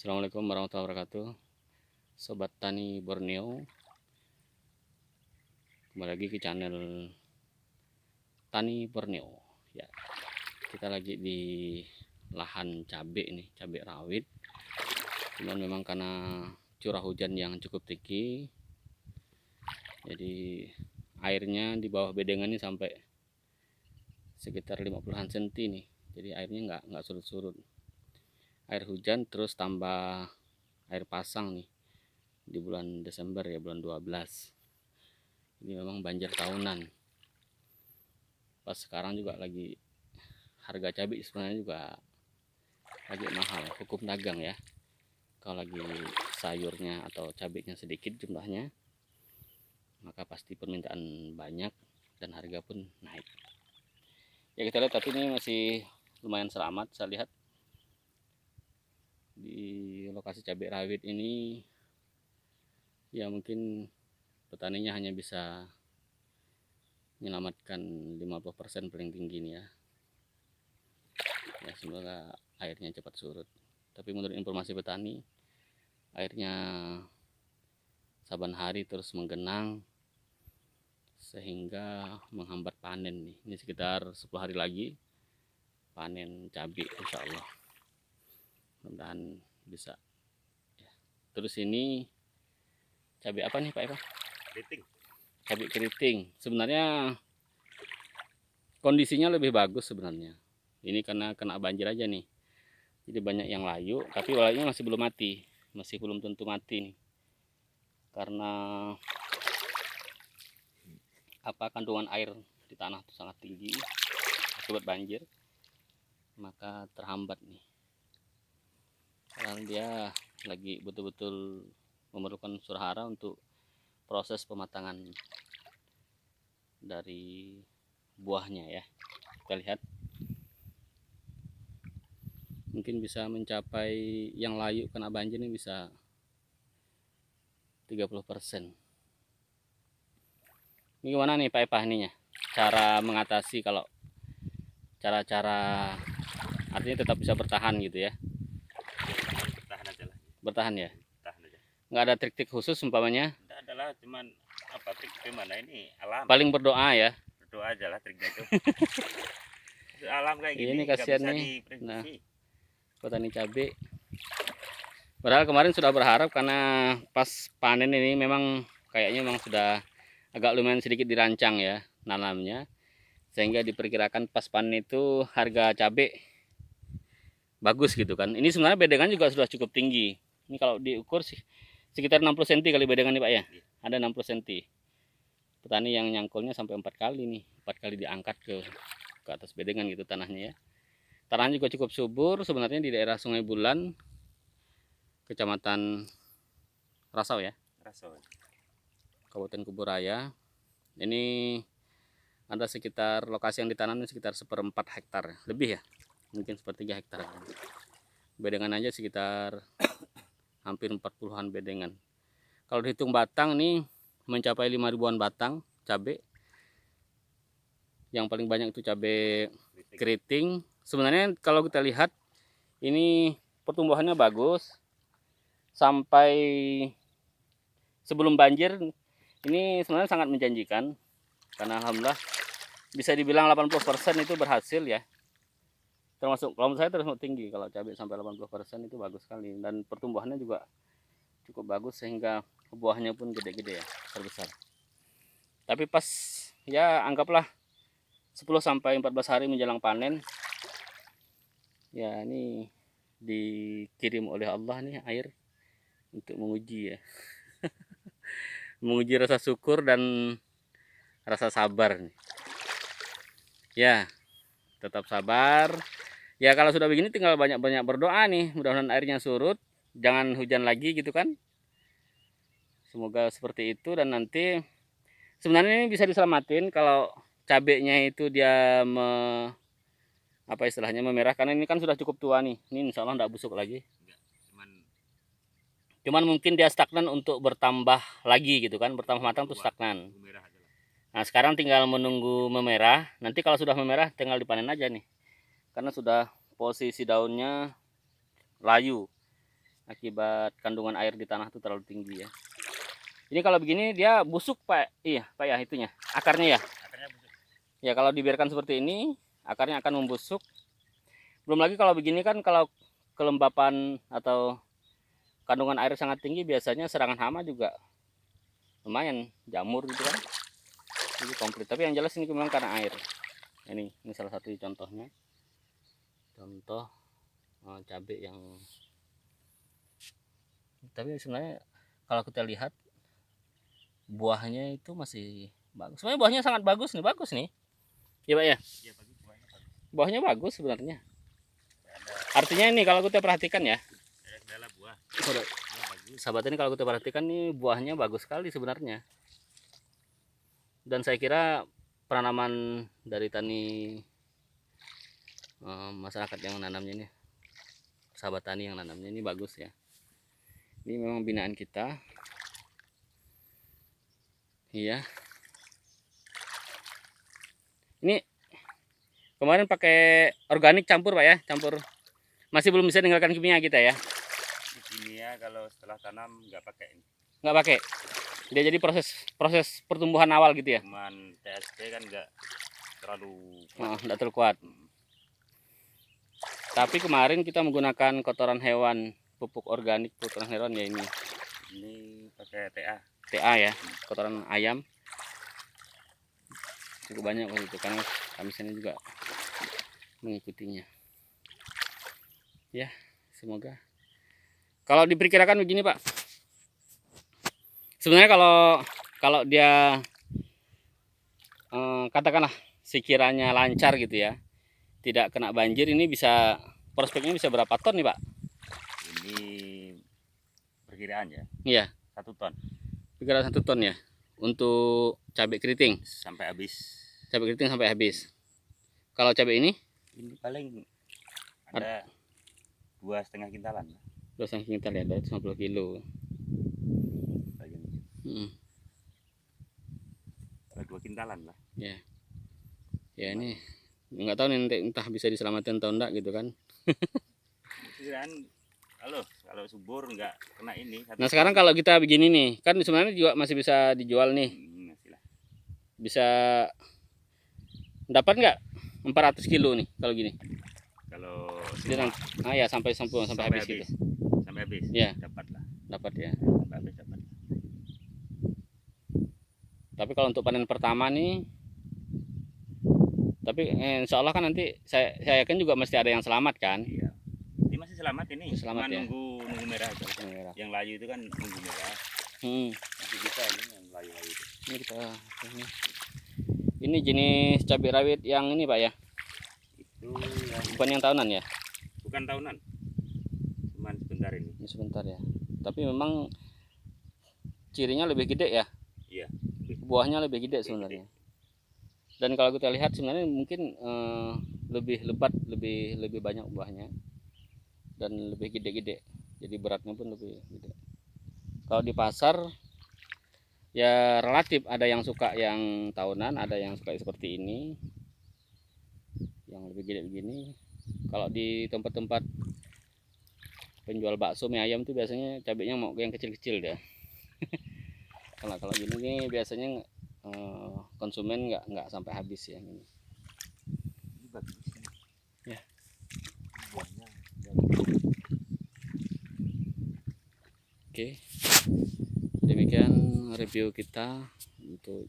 Assalamualaikum warahmatullahi wabarakatuh, Sobat Tani Borneo. Kembali lagi ke channel Tani Borneo. Ya, kita lagi di lahan cabai nih, cabai rawit. Cuman memang karena curah hujan yang cukup tinggi, jadi airnya di bawah bedengan ini sampai sekitar 50-an cm nih. Jadi airnya nggak surut-surut. Air hujan terus tambah air pasang nih di bulan Desember ya, bulan 12. Ini memang banjir tahunan. Pas sekarang juga lagi harga cabai sebenarnya juga lagi mahal, hukum dagang ya. Kalau lagi sayurnya atau cabainya sedikit jumlahnya, maka pasti permintaan banyak dan harga pun naik. Ya kita lihat, tapi ini masih lumayan selamat. Saya lihat di lokasi cabai rawit ini ya mungkin petaninya hanya bisa menyelamatkan 50% paling tinggi nih ya. Ya semoga airnya cepat surut. Tapi menurut informasi petani, airnya saban hari terus menggenang sehingga menghambat panen nih. Ini sekitar 10 hari lagi panen cabai insya Allah. Mudah-mudahan bisa ya. Terus ini cabai apa nih Pak Eva? Keriting. Cabai keriting. Sebenarnya kondisinya lebih bagus sebenarnya. Ini karena kena banjir aja nih. Jadi banyak yang layu, tapi layunya masih belum mati. Masih belum tentu mati nih. Karena kandungan air di tanah itu sangat tinggi akibat banjir, maka terhambat nih. Karena dia lagi betul-betul memerlukan surhara untuk proses pematangan dari buahnya ya. Kita lihat mungkin bisa mencapai, yang layu kena banjir ini bisa 30%. Ini gimana nih Pak Epah ininya? Cara mengatasi, kalau cara-cara artinya tetap bisa bertahan gitu ya. Bertahan aja lah. Bertahan ya. Bertahan aja. Nggak ada trik-trik khusus umpamanya. Tidak ada lah, cuman trik gimana ini alam. Paling berdoa ya. Berdoa aja lah triknya itu. Alam kayak gini. Ini nggak kasihan bisa nih. diprediksi. Nah, petani cabai. Padahal kemarin sudah berharap karena pas panen ini memang kayaknya memang sudah agak lumayan sedikit dirancang ya nanamnya, sehingga diperkirakan pas panen itu harga cabai bagus gitu kan. Ini sebenarnya bedengan juga sudah cukup tinggi. Ini kalau diukur sih sekitar 60 cm kali bedengan nih Pak ya. Ada 60 cm. Petani yang nyangkulnya sampai 4 kali nih, 4 kali diangkat ke atas bedengan gitu tanahnya ya. Tanahnya juga cukup subur sebenarnya di daerah Sungai Bulan, Kecamatan Rasau ya, Rasau. Kabupaten Kuburaya. Ini ada sekitar lokasi yang ditanam sekitar 1/4 hektar lebih ya, mungkin 1/3 hektar. Bedengan aja sekitar hampir 40-an bedengan. Kalau dihitung batang nih mencapai 5 ribuan batang cabai. Yang paling banyak itu cabai keriting. Sebenarnya kalau kita lihat ini pertumbuhannya bagus. Sampai sebelum banjir ini sebenarnya sangat menjanjikan, karena alhamdulillah bisa dibilang 80% itu berhasil ya. Termasuk kalau menurut saya termasuk tinggi, kalau cabai sampai 80% itu bagus sekali, dan pertumbuhannya juga cukup bagus sehingga buahnya pun gede-gede ya, terbesar. Tapi pas ya anggaplah 10-14 hari menjelang panen, ya ini dikirim oleh Allah nih air untuk menguji ya. Menguji rasa syukur dan rasa sabar nih. Ya, tetap sabar. Ya kalau sudah begini tinggal banyak-banyak berdoa nih, mudah-mudahan airnya surut, jangan hujan lagi gitu kan. Semoga seperti itu, dan nanti sebenarnya ini bisa diselamatin kalau cabenya itu dia istilahnya memerah, karena ini kan sudah cukup tua nih. Ini insya Allah nggak busuk lagi. Cuman mungkin dia stagnan untuk bertambah lagi gitu kan, bertambah matang tuh stagnan. Nah sekarang tinggal menunggu memerah. Nanti kalau sudah memerah tinggal dipanen aja nih, karena sudah posisi daunnya layu. akibat kandungan air di tanah itu terlalu tinggi ya. Ini kalau begini dia busuk Pak, iya Pak ya itunya, akarnya ya. Akarnya busuk. Ya kalau dibiarkan seperti ini, akarnya akan membusuk. Belum lagi kalau begini kan, kalau kelembapan atau kandungan air sangat tinggi, biasanya serangan hama juga lumayan, jamur gitu kan. Jadi komplit. Tapi yang jelas ini memang karena air. Ini salah satu contohnya. Contoh cabai yang, tapi sebenarnya kalau kita lihat buahnya itu masih bagus. Sebenarnya buahnya sangat bagus nih, ya Pak ya. Iya bagus, buahnya bagus. Buahnya bagus sebenarnya. Ada Artinya ini kalau kita perhatikan ya, segala buah. Sahabat, Buah bagus. sahabat ini kalau kita perhatikan nih buahnya bagus sekali sebenarnya. Dan saya kira penanaman dari tani masyarakat yang menanamnya ini, sahabat tani yang nanamnya ini bagus ya. Ini memang binaan kita. Iya. Ini kemarin pakai organik campur Pak ya, campur. Masih belum bisa tinggalkan kimia kita ya. Di kimia kalau setelah tanam nggak pakai ini. Nggak pakai. Dia jadi proses pertumbuhan awal gitu ya. Cuman TSP kan nggak terlalu Nggak terlalu kuat. Tapi kemarin kita menggunakan kotoran hewan, pupuk organik kotoran hewan ya ini. Ini pakai TA. TA ya, kotoran ayam. Cukup banyak waktu itu karena kami sini juga mengikutinya. Ya, semoga. Kalau diperkirakan begini Pak. Sebenarnya kalau dia katakanlah sekiranya lancar gitu ya, tidak kena banjir, ini bisa prospeknya bisa berapa ton nih Pak? Ini perkiraan ya. Iya. 1 ton. Perkiraan 1 ton ya untuk cabai keriting Sampai habis. Cabai keriting sampai habis. Kalau cabai ini Paling ada 2,5 kintalan. 2,5 kintal ya, 250 kilo. Ada 2 kintalan lah. Ya. Ya ini nggak tahu nih entah bisa diselamatkan atau enggak gitu kan. Perkiraan kalau subur nggak kena ini. Nah sekarang kalau kita begini nih, kan sebenarnya juga masih bisa dijual nih. Masih lah. Bisa dapat nggak 400 kilo nih kalau gini? Kalau ya sampai habis gitu. Sampai habis. Ya. Dapat lah. Dapat ya. Sampai habis dapat. Tapi kalau untuk panen pertama nih, tapi insya Allah kan nanti saya yakin juga mesti ada yang selamat kan? Iya. Ini masih selamat ini. Selamat cuma ya. nunggu merah aja. Merah. Yang layu itu kan nunggu merah. Masih bisa ini yang layu-layu itu. Ini kita ini jenis cabai rawit yang ini Pak ya? Itu yang Bukan yang tahunan ya? bukan tahunan. Cuman sebentar ini. Ini sebentar ya. Tapi memang cirinya lebih gede ya? Iya. Buahnya lebih gede sebenarnya. Dan kalau kita lihat sebenarnya mungkin lebih lebat, lebih banyak buahnya dan lebih gede-gede. Jadi beratnya pun lebih gede. Kalau di pasar ya relatif ada yang suka yang tahunan, ada yang suka seperti ini, yang lebih gede begini. Kalau di tempat-tempat penjual bakso mie ayam tuh biasanya cabenya mau yang kecil-kecil deh. Kalau gini nih biasanya konsumen nggak sampai habis ya ini. Ini bagus. Ya. Buahnya. Oke. Demikian review kita untuk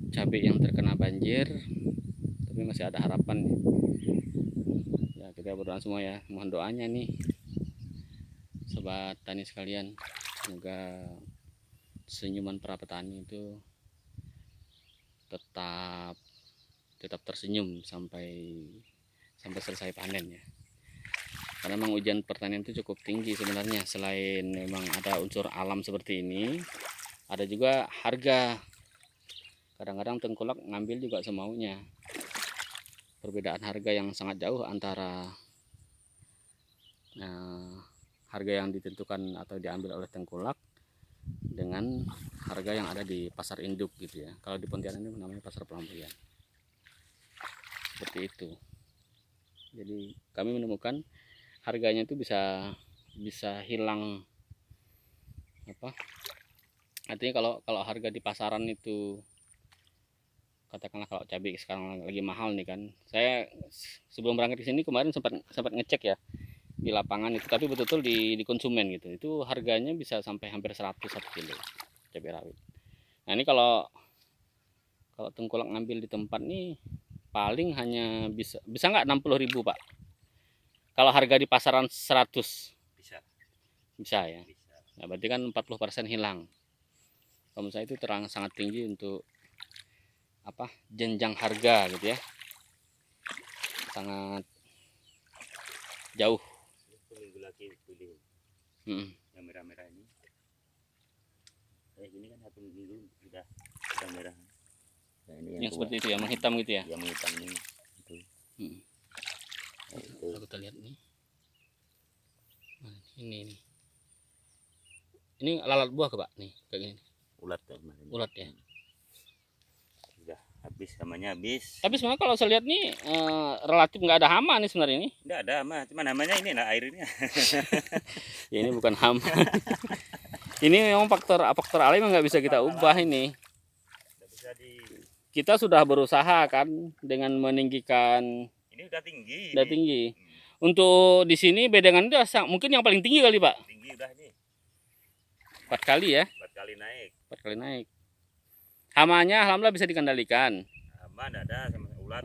cabai yang terkena banjir, tapi masih ada harapan nih. Ya kita berdoa semua ya, mohon doanya nih sobat tani sekalian, semoga senyuman para petani itu tetap tersenyum sampai selesai panen ya. Karena memang ujian pertanian itu cukup tinggi sebenarnya. Selain memang ada unsur alam seperti ini, ada juga harga. Kadang-kadang tengkulak ngambil juga semaunya. Perbedaan harga yang sangat jauh antara harga yang ditentukan atau diambil oleh tengkulak dengan harga yang ada di pasar induk gitu ya. Kalau di Pontianak ini namanya pasar Pelampian. Seperti itu. Jadi kami menemukan harganya itu bisa bisa hilang apa, artinya kalau harga di pasaran itu, katakanlah kalau cabai sekarang lagi mahal nih kan, saya sebelum berangkat ke sini kemarin sempat ngecek ya di lapangan itu, tapi betul-betul di konsumen gitu, itu harganya bisa sampai hampir 100 1 kilo cabai rawit. Nah ini kalau tengkulak ngambil di tempat nih paling hanya bisa nggak 60.000 Pak, kalau harga di pasaran 100 bisa ya. Bisa. Nah, berarti kan 40% hilang. Kalau menurut saya itu sangat tinggi untuk apa, jenjang harga gitu ya, sangat jauh. Minggu lagi pilih yang merah-merah ini. Kayak gini kan 1 minggu udah merah. Nah, ini yang seperti itu ya, menghitam gitu ya. Yang menghitam ini itu. Kalau kita lihat nih, nah, ini lalat buah ke Pak nih kayak gini. Ulat kemarin. Ulat ya. Udah habis, hamanya habis. Tapi sebenarnya kalau saya lihat nih relatif nggak ada hama nih sebenarnya ini. Nggak ada hama, cuma namanya ini lah air ini. Ya ini bukan hama. Ini memang faktor alam yang nggak bisa kita ubah ini. Bisa kita sudah berusaha kan dengan meninggikan. Ini udah tinggi. Udah tinggi. Untuk di sini bedengan itu mungkin yang paling tinggi kali Pak. Tinggi udah ini. 4 kali ya. 4 kali naik. 4 kali naik. Hamanya alhamdulillah bisa dikendalikan. Hama enggak ada, sama ulat.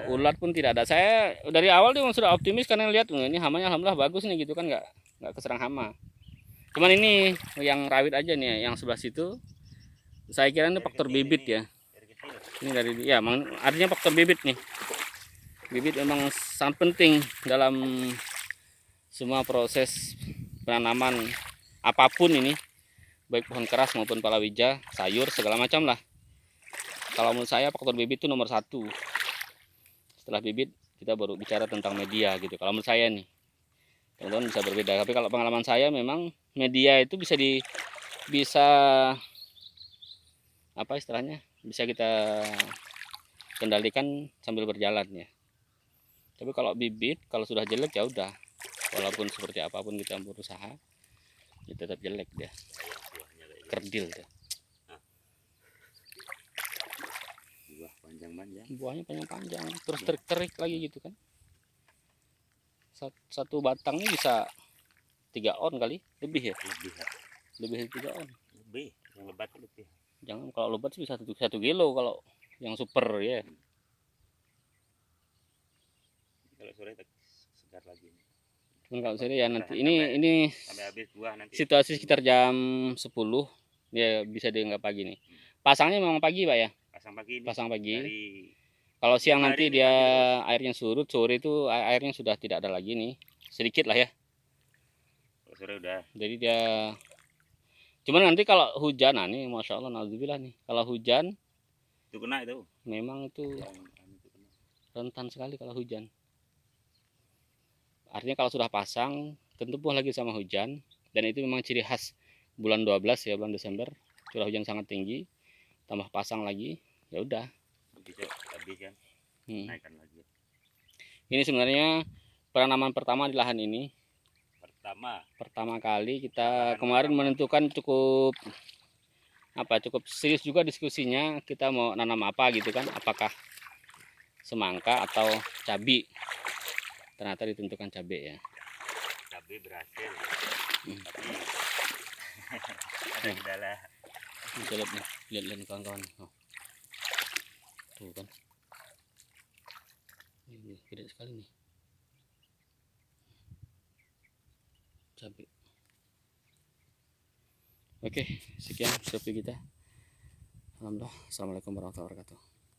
Ulat pun tidak ada. Saya dari awal memang sudah optimis karena lihat ini hamanya alhamdulillah bagus nih gitu kan, nggak keserang hama. Cuman ini yang rawit aja nih, yang sebelah situ. Saya kira ini faktor bibit ya. Ini dari ya, artinya faktor bibit nih. Bibit memang sangat penting dalam semua proses penanaman apapun ini, baik pohon keras maupun palawija, sayur segala macam lah. Kalau menurut saya faktor bibit itu nomor 1. Setelah bibit kita baru bicara tentang media gitu. Kalau menurut saya nih, teman-teman bisa berbeda. Tapi kalau pengalaman saya memang media itu bisa apa istilahnya, bisa kita kendalikan sambil berjalan ya. Tapi kalau bibit kalau sudah jelek ya udah, walaupun seperti apapun kita berusaha ya tetap jelek dia, kerdil dia. Buah panjang-panjang. Buahnya panjang-panjang, terus terik lagi gitu kan. Satu batangnya bisa 3 on kali, lebih ya? Lebih dari 3 on. Lebih, yang lebat lebih. Jangan, kalau lebat sih bisa 1 kilo kalau yang super ya. Kalau sore segar lagi. Cuman kalau sore ya nanti ini sampai habis buah nanti. Situasi sekitar jam 10 ya, bisa dianggap pagi nih. Pasangnya memang pagi Pak ya? Pasang pagi. Kalau siang nanti dia airnya surut, sore itu airnya sudah tidak ada lagi nih. Sedikit lah ya. Kalau sore udah. Jadi dia, cuman nanti kalau hujan, nah nih Masya Allah, naudzubillah nih, kalau hujan itu kena itu. Memang itu rentan sekali kalau hujan. Artinya kalau sudah pasang tentu lagi sama hujan, dan itu memang ciri khas bulan 12 ya, bulan Desember, curah hujan sangat tinggi, tambah pasang lagi, ya udah. Habis kan. Naikkan lagi. Ini sebenarnya penanaman pertama di lahan ini. Pertama kali kita kemarin menentukan cukup serius juga diskusinya, kita mau nanam apa gitu kan, apakah semangka atau cabai. Ternyata ditentukan cabai ya. Cabai berhasil. Tapi ada kendala. Bisa lihat nih, lihat kawan-kawan. Tuh kan. Ini gede sekali nih. Cabai. Oke, sekian video kita. Alhamdulillah. Assalamualaikum warahmatullahi wabarakatuh.